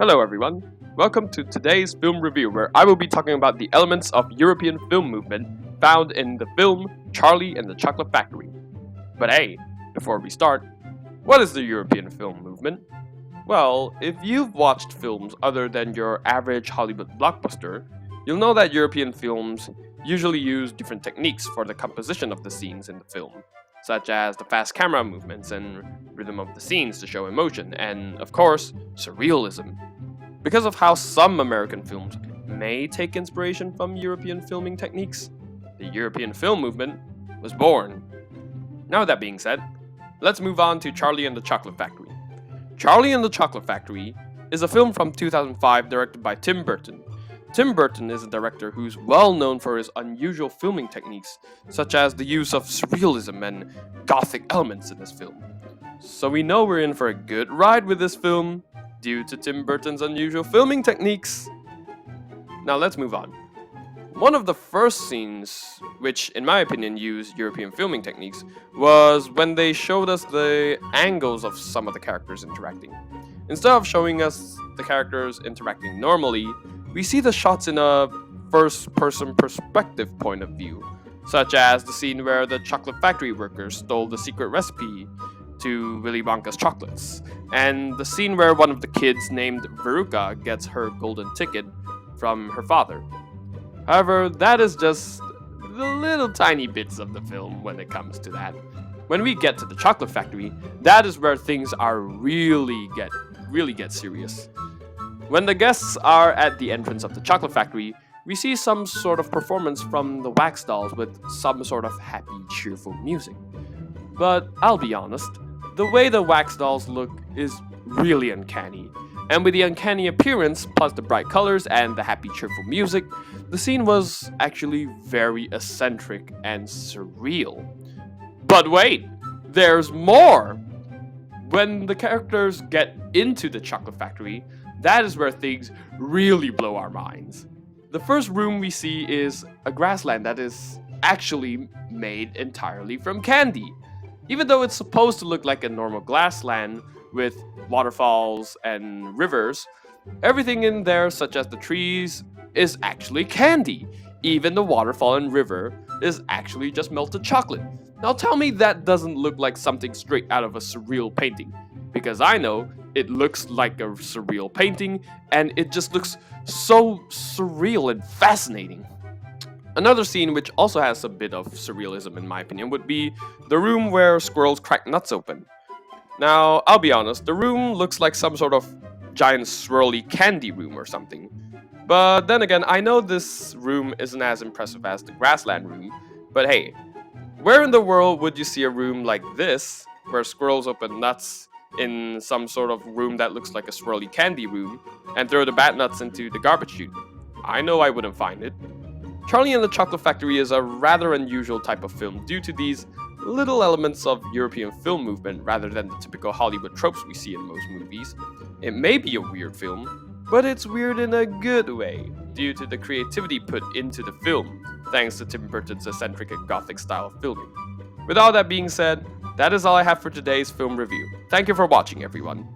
Hello everyone, welcome to today's film review where I will be talking about the elements of European film movement found in the film Charlie and the Chocolate Factory. But hey, before we start, what is the European film movement? Well, if you've watched films other than your average Hollywood blockbuster, you'll know that European films usually use different techniques for the composition of the scenes in the film, such as the fast camera movements and rhythm of the scenes to show emotion, and of course, surrealism. Because of how some American films may take inspiration from European filming techniques, the European film movement was born. Now, with that being said, let's move on to Charlie and the Chocolate Factory. Charlie and the Chocolate Factory is a film from 2005 directed by Tim Burton. Tim Burton is a director who's well known for his unusual filming techniques, such as the use of surrealism and gothic elements in his film. So we know we're in for a good ride with this film, due to Tim Burton's unusual filming techniques. Now let's move on. One of the first scenes, which in my opinion used European filming techniques, was when they showed us the angles of some of the characters interacting. Instead of showing us the characters interacting normally, we see the shots in a first-person perspective point of view, such as the scene where the chocolate factory workers stole the secret recipe to Willy Wonka's chocolates, and the scene where one of the kids named Veruca gets her golden ticket from her father. However, that is just the little tiny bits of the film when it comes to that. When we get to the chocolate factory, that is where things are really get serious. When the guests are at the entrance of the chocolate factory, we see some sort of performance from the wax dolls with some sort of happy, cheerful music. But I'll be honest, the way the wax dolls look is really uncanny, and with the uncanny appearance plus the bright colors and the happy cheerful music, the scene was actually very eccentric and surreal. But wait, there's more! When the characters get into the chocolate factory, that is where things really blow our minds. The first room we see is a grassland that is actually made entirely from candy. Even though it's supposed to look like a normal grassland with waterfalls and rivers, everything in there, such as the trees, is actually candy. Even the waterfall and river is actually just melted chocolate. Now tell me that doesn't look like something straight out of a surreal painting, because I know it looks like a surreal painting and it just looks so surreal and fascinating. Another scene which also has a bit of surrealism in my opinion would be the room where squirrels crack nuts open. Now, I'll be honest, the room looks like some sort of giant swirly candy room or something. But then again, I know this room isn't as impressive as the grassland room, but hey, where in the world would you see a room like this, where squirrels open nuts in some sort of room that looks like a swirly candy room, and throw the bad nuts into the garbage chute? I know I wouldn't find it. Charlie and the Chocolate Factory is a rather unusual type of film due to these little elements of European film movement rather than the typical Hollywood tropes we see in most movies. It may be a weird film, but it's weird in a good way due to the creativity put into the film, thanks to Tim Burton's eccentric and gothic style of filming. With all that being said, that is all I have for today's film review. Thank you for watching, everyone.